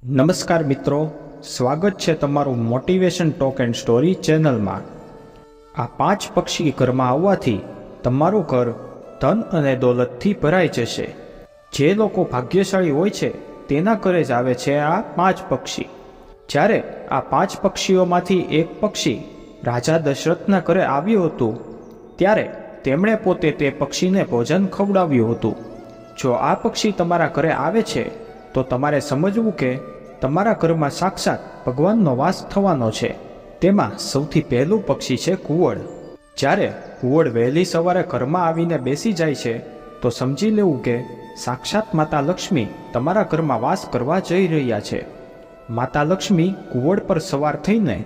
નમસ્કાર મિત્રો, સ્વાગત છે તમારું મોટિવેશન ટોક એન્ડ સ્ટોરી ચેનલમાં। આ 5 પક્ષી ઘરમાં આવવાથી તમારું ઘર ધન અને દોલતથી ભરાઈ જશે। જે લોકો ભાગ્યશાળી હોય છે તેના ઘરે જ આવે છે આ 5 પક્ષી। જ્યારે આ 5 પક્ષીઓમાંથી એક પક્ષી રાજા દશરથના ઘરે આવ્યું હતું ત્યારે તેમણે પોતે તે પક્ષીને ભોજન ખવડાવ્યું હતું। જો આ પક્ષી તમારા ઘરે આવે છે તો તમારે સમજવું કે તમારા ઘરમાં સાક્ષાત ભગવાનનો વાસ થવાનો છે। તેમાં સૌથી પહેલું પક્ષી છે કુવડ। જ્યારે કુવડ વહેલી સવારે ઘરમાં આવીને બેસી જાય છે તો સમજી લેવું કે સાક્ષાત માતા લક્ષ્મી તમારા ઘરમાં વાસ કરવા જઈ રહ્યા છે। માતા લક્ષ્મી કુવડ પર સવાર થઈને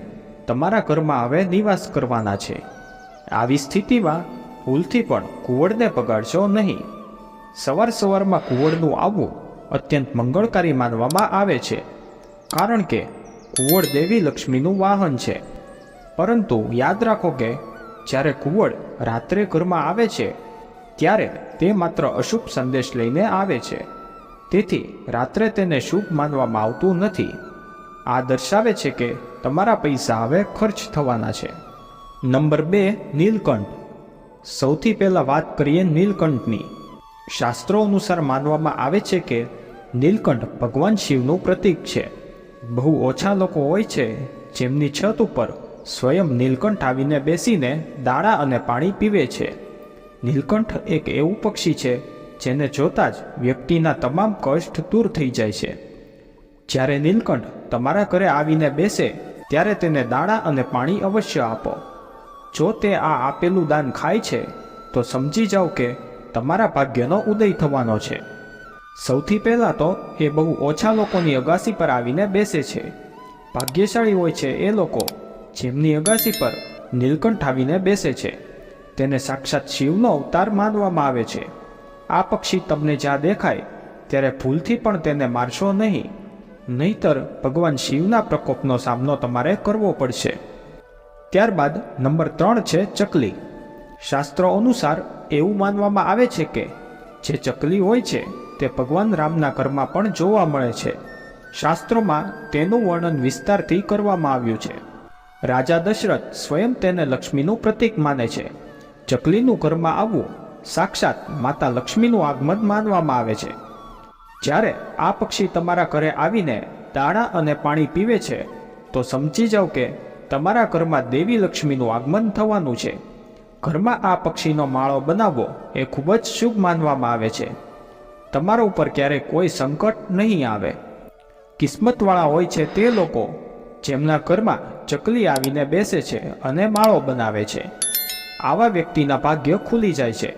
તમારા ઘરમાં હવે નિવાસ કરવાના છે। આવી સ્થિતિમાં ભૂલથી પણ કુવડને બગાડશો નહીં। સવાર સવારમાં કુવડનું આવવું અત્યંત મંગળકારી માનવામાં આવે છે, કારણ કે કુવડ દેવી લક્ષ્મીનું વાહન છે। પરંતુ યાદ રાખો કે જ્યારે કુવડ રાત્રે ઘરમાં આવે છે ત્યારે તે માત્ર અશુભ સંદેશ લઈને આવે છે, તેથી રાત્રે તેને શુભ માનવામાં આવતું નથી। આ દર્શાવે છે કે તમારા પૈસા હવે ખર્ચ થવાના છે। નંબર 2, નીલકંઠ। સૌથી પહેલાં વાત કરીએ નીલકંઠની। શાસ્ત્રો અનુસાર માનવામાં આવે છે કે નીલકંઠ ભગવાન શિવનું પ્રતીક છે। બહુ ઓછા લોકો હોય છે જેમની છત ઉપર સ્વયં નીલકંઠ આવીને બેસીને દાણા અને પાણી પીવે છે। નીલકંઠ એક એવું પક્ષી છે જેને જોતાં જ વ્યક્તિના તમામ કષ્ટ દૂર થઈ જાય છે। જ્યારે નીલકંઠ તમારા ઘરે આવીને બેસે ત્યારે તેને દાણા અને પાણી અવશ્ય આપો। જો તે આ આપેલું દાન ખાય છે તો સમજી જાઓ કે તમારા ભાગ્યનો ઉદય થવાનો છે। સૌથી પહેલાં તો એ બહુ ઓછા લોકોની અગાસી પર આવીને બેસે છે। ભાગ્યશાળી હોય છે એ લોકો જેમની અગાસી પર નીલકંઠ આવીને બેસે છે। તેને સાક્ષાત શિવનો અવતાર માનવામાં આવે છે। આ પક્ષી તમને જ્યાં દેખાય ત્યારે ભૂલથી પણ તેને મારશો નહીં, નહીંતર ભગવાન શિવના પ્રકોપનો સામનો તમારે કરવો પડશે। ત્યારબાદ નંબર 3 છે ચકલી। શાસ્ત્રો અનુસાર એવું માનવામાં આવે છે કે જે ચકલી હોય છે તે ભગવાન રામના ઘરમાં પણ જોવા મળે છે। શાસ્ત્રોમાં તેનું વર્ણન વિસ્તારથી કરવામાં આવ્યું છે। રાજા દશરથ સ્વયં તેને લક્ષ્મીનું પ્રતીક માને છે। ચકલીનું ઘરમાં આવવું સાક્ષાત માતા લક્ષ્મીનું આગમન માનવામાં આવે છે। જ્યારે આ પક્ષી તમારા ઘરે આવીને દાણા અને પાણી પીવે છે તો સમજી જાઓ કે તમારા ઘરમાં દેવી લક્ષ્મીનું આગમન થવાનું છે। ઘરમાં આ પક્ષીનો માળો બનાવવો એ ખૂબ જ શુભ માનવામાં આવે છે। તમારા ઉપર ક્યારેય કોઈ સંકટ નહીં આવે। કિસ્મતવાળા હોય છે તે લોકો જેમના ઘરમાં ચકલી આવીને બેસે છે અને માળો બનાવે છે। આવા વ્યક્તિના ભાગ્ય ખુલી જાય છે।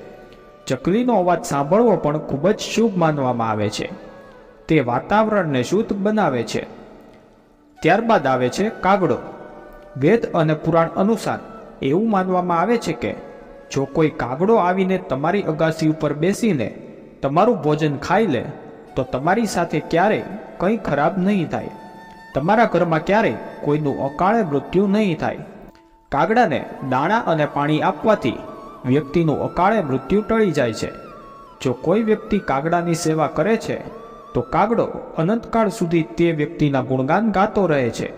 ચકલીનો અવાજ સાંભળવો પણ ખૂબ જ શુભ માનવામાં આવે છે। તે વાતાવરણને શુદ્ધ બનાવે છે। ત્યારબાદ આવે છે કાગડો। વેદ અને પુરાણ અનુસાર એવું માનવામાં આવે છે કે જો કોઈ કાગડો આવીને તમારી અગાસી ઉપર બેસીને તમારું ભોજન ખાઈ લે તો તમારી સાથે ક્યારેય કંઈ ખરાબ નહીં થાય। તમારા ઘરમાં ક્યારેય કોઈનું અકાળે મૃત્યુ નહીં થાય। કાગડાને દાણા અને પાણી આપવાથી વ્યક્તિનું અકાળે મૃત્યુ ટળી જાય છે। જો કોઈ વ્યક્તિ કાગડાની સેવા કરે છે તો કાગડો અનંતકાળ સુધી તે વ્યક્તિના ગુણગાન ગાતો રહે છે।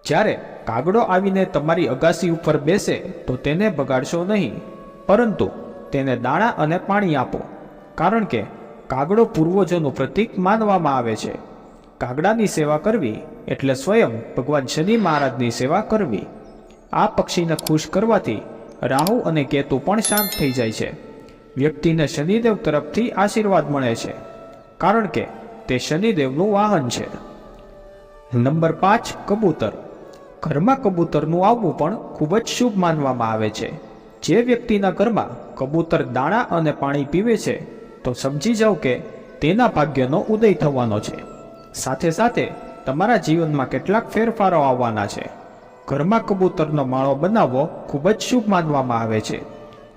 જ્યારે કાગડો આવીને તમારી અગાસી ઉપર બેસે તો તેને બગાડશો નહીં, પરંતુ તેને દાણા અને પાણી આપો, કારણ કે કાગડો પૂર્વજોનું પ્રતીક માનવામાં આવે છે। કાગડાની સેવા કરવી એટલે સ્વયં ભગવાન શનિ મહારાજની સેવા કરવી। આ પક્ષીને ખુશ કરવાથી રાહુ અને કેતુ પણ શાંત થઈ જાય છે। વ્યક્તિને શનિદેવ તરફથી આશીર્વાદ મળે છે, કારણ કે તે શનિદેવનું વાહન છે। નંબર 5, કબૂતર। ઘરમાં કબૂતરનું આવવું પણ ખૂબ જ શુભ માનવામાં આવે છે। જે વ્યક્તિના ઘરમાં કબૂતર દાણા અને પાણી પીવે છે તો સમજી જાઓ કે તેના ભાગ્યનો ઉદય થવાનો છે। સાથે સાથે તમારા જીવનમાં કેટલાક ફેરફારો આવવાના છે। ઘરમાં કબૂતરનો માળો બનાવવો ખૂબ જ શુભ માનવામાં આવે છે।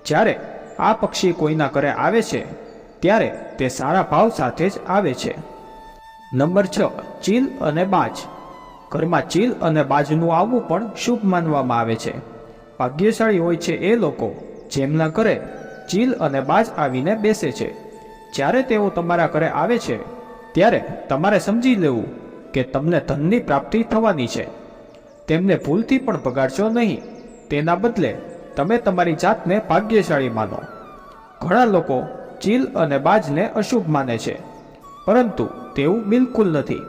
જ્યારે આ પક્ષી કોઈના ઘરે આવે છે ત્યારે તે સારા ભાવ સાથે જ આવે છે। નંબર 6, ચીલ અને બાજ। ઘરમાં ચીલ અને બાજનું આવવું પણ શુભ માનવામાં આવે છે। ભાગ્યશાળી હોય છે એ લોકો જેમના ઘરે ચીલ અને બાજ આવીને બેસે છે। જ્યારે તેઓ તમારા ઘરે આવે છે ત્યારે તમારે સમજી લેવું કે તમને ધનની પ્રાપ્તિ થવાની છે. તેમને ભૂલથી પણ બગાડશો નહીં. તેના બદલે તમે તમારી જાતને ભાગ્યશાળી માનો. ઘણા લોકો ચીલ અને બાજને અશુભ માને છે, પરંતુ તેવું બિલકુલ નથી.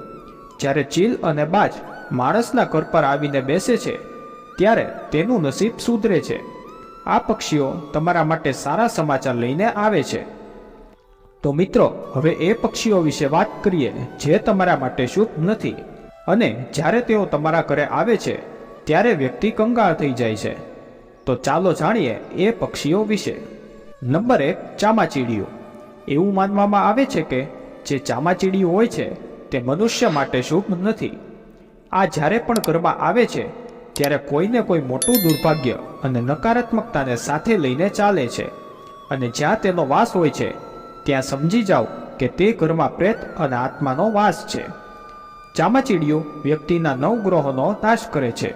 જ્યારે ચીલ અને બાજ માણસના ઘર પર આવીને બેસે છે ત્યારે તેનું નસીબ સુધરે છે. આ પક્ષીઓ તમારા માટે સારા સમાચાર લઈને આવે છે. તો મિત્રો, હવે એ પક્ષીઓ વિશે વાત કરીએ જે તમારા માટે શુભ નથી અને જ્યારે તેઓ તમારા ઘરે આવે છે ત્યારે વ્યક્તિ કંગાળ થઈ જાય છે. તો ચાલો જાણીએ એ પક્ષીઓ વિશે. નંબર 1, ચામાચીડિયું. એવું માનવામાં આવે છે કે જે ચામાચીડિયું હોય છે તે મનુષ્ય માટે શુભ નથી. આ જ્યારે પણ ઘરમાં આવે છે ત્યારે કોઈને કોઈ મોટું દુર્ભાગ્ય અને નકારાત્મકતાને સાથે લઈને ચાલે છે, અને જ્યાં તેનો વાસ હોય છે ત્યાં સમજી જાઓ કે તે ઘરમાં પ્રેત અને આત્માનો વાસ છે. ચામાચીડિયું વ્યક્તિના 9 ગ્રહોનો નાશ કરે છે.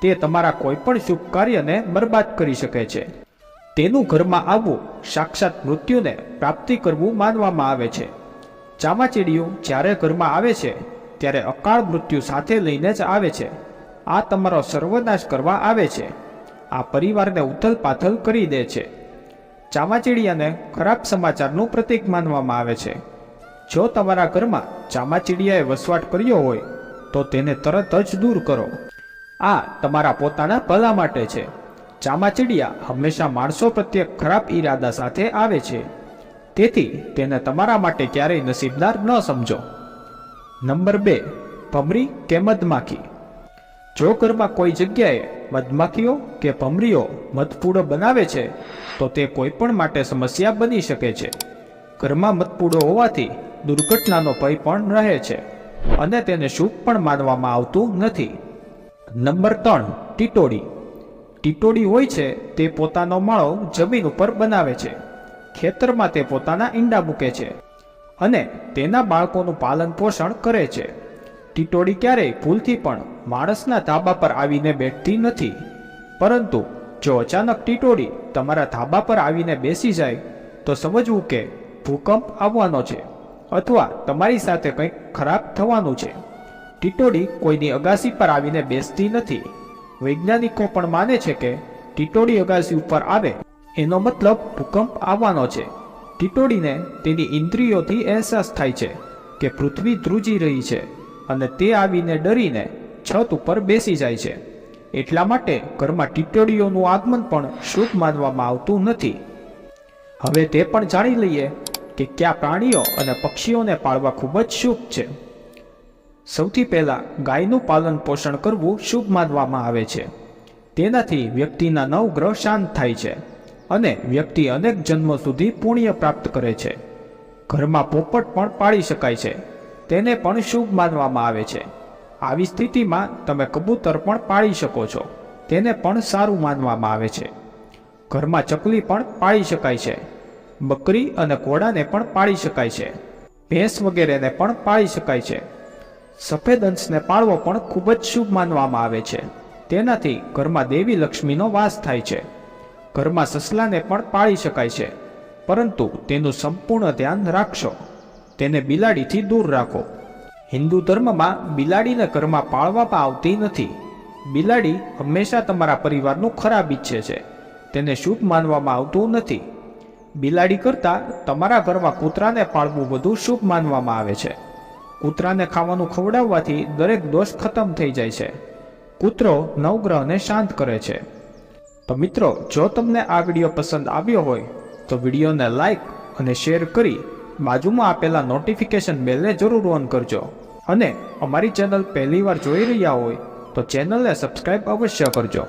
તે તમારા કોઈ પણ શુભ કાર્યને બરબાદ કરી શકે છે. તેનું ઘરમાં આવવું સાક્ષાત મૃત્યુને પ્રાપ્તિ કરવું માનવામાં આવે છે. ચામાચીડિયું જ્યારે ઘરમાં આવે છે ત્યારે અકાળ મૃત્યુ સાથે લઈને જ આવે છે. આ તમારો સર્વનાશ કરવા આવે છે. આ પરિવારને ઉથલ-પાથલ કરી દે છે. ચામાચીડિયાને ખરાબ સમાચારનું પ્રતીક માનવામાં આવે છે. જો તમારા ઘરમાં ચામાચીડિયાએ વસવાટ કર્યો હોય તો તેને તરત જ દૂર કરો. આ તમારા પોતાના ભલા માટે છે. ચામાચીડિયા હંમેશા માણસો પ્રત્યે ખરાબ ઈરાદા સાથે આવે છે, તેથી તેને તમારા માટે ક્યારેય નસીબદાર ન સમજો. નંબર 2, ભમરી કે મધમાખી. જો ઘરમાં કોઈ જગ્યાએ મધમાખીઓ કે ભમરીઓ મધપૂડો બનાવે છે તો તે કોઈ પણ માટે સમસ્યા બની શકે છે. ઘરમાં મધપૂડો હોવાથી દુર્ઘટનાનો ભય પણ રહે છે અને તેને શુભ પણ માનવામાં આવતું નથી. નંબર 3, ટીટોડી. ટીટોડી હોય છે તે પોતાનો માળો જમીન ઉપર બનાવે છે. ખેતરમાં તે પોતાના ઈંડા મૂકે છે અને તેના બાળકોનું પાલન પોષણ કરે છે. ટીટોડી ક્યારેય ભૂલથી પણ માણસના ધાબા પર આવીને બેઠતી નથી, પરંતુ જો અચાનક ટીટોડી તમારા ધાબા પર આવીને બેસી જાય તો સમજવું કે ભૂકંપ આવવાનો છે અથવા તમારી સાથે કંઈક ખરાબ થવાનું છે. ટીટોડી કોઈની અગાસી પર આવીને બેસતી નથી. વૈજ્ઞાનિકો પણ માને છે કે ટીટોડી અગાસી ઉપર આવે એનો મતલબ ભૂકંપ આવવાનો છે. ટીટોડીને તેની ઇન્દ્રિયોથી અહેસાસ થાય છે કે પૃથ્વી ધ્રુજી રહી છે અને તે આવીને ડરીને છત ઉપર બેસી જાય છે. એટલા માટે ઘરમાં ટીટોડીઓનું આગમન પણ શુભ માનવામાં આવતું નથી. હવે તે પણ જાણી લઈએ કે કયા પ્રાણીઓ અને પક્ષીઓને પાળવા ખૂબ જ શુભ છે. સૌથી પહેલાં ગાયનું પાલન પોષણ કરવું શુભ માનવામાં આવે છે. તેનાથી વ્યક્તિના 9 ગ્રહ શાંત થાય છે અને વ્યક્તિ અનેક જન્મો સુધી પુણ્ય પ્રાપ્ત કરે છે. ઘરમાં પોપટ પણ પાળી શકાય છે. તેને પણ શુભ માનવામાં આવે છે. આવી સ્થિતિમાં તમે કબૂતર પણ પાળી શકો છો. તેને પણ સારું માનવામાં આવે છે. ઘરમાં ચકલી પણ પાળી શકાય છે. બકરી અને ઘોડાને પણ પાળી શકાય છે. ભેંસ વગેરેને પણ પાળી શકાય છે. સફેદ હંસને પાળવો પણ ખૂબ જ શુભ માનવામાં આવે છે. તેનાથી ઘરમાં દેવી લક્ષ્મીનો વાસ થાય છે. ઘરમાં સસલાને પણ પાળી શકાય છે, પરંતુ તેનું સંપૂર્ણ ધ્યાન રાખશો. તેને બિલાડીથી દૂર રાખો. હિન્દુ ધર્મમાં બિલાડીને ઘરમાં પાળવામાં આવતી નથી. બિલાડી હંમેશા તમારા પરિવારનું ખરાબ ઈચ્છે છે. તેને શુભ માનવામાં આવતું નથી. બિલાડી કરતાં તમારા ઘરમાં કૂતરાને પાળવું વધુ શુભ માનવામાં આવે છે. કૂતરાને ખાવાનું ખવડાવવાથી દરેક દોષ ખતમ થઈ જાય છે. કૂતરો નવગ્રહને શાંત કરે છે. તો મિત્રો, જો તમને આ વિડીયો પસંદ આવ્યો હોય તો વિડીયોને લાઈક અને શેર કરી બાજુમાં આપેલા નોટિફિકેશન બેલને જરૂર ઓન કરજો. અને અમારી ચેનલ પહેલીવાર જોઈ રહ્યા હોય તો ચેનલને સબસ્ક્રાઈબ અવશ્ય કરજો.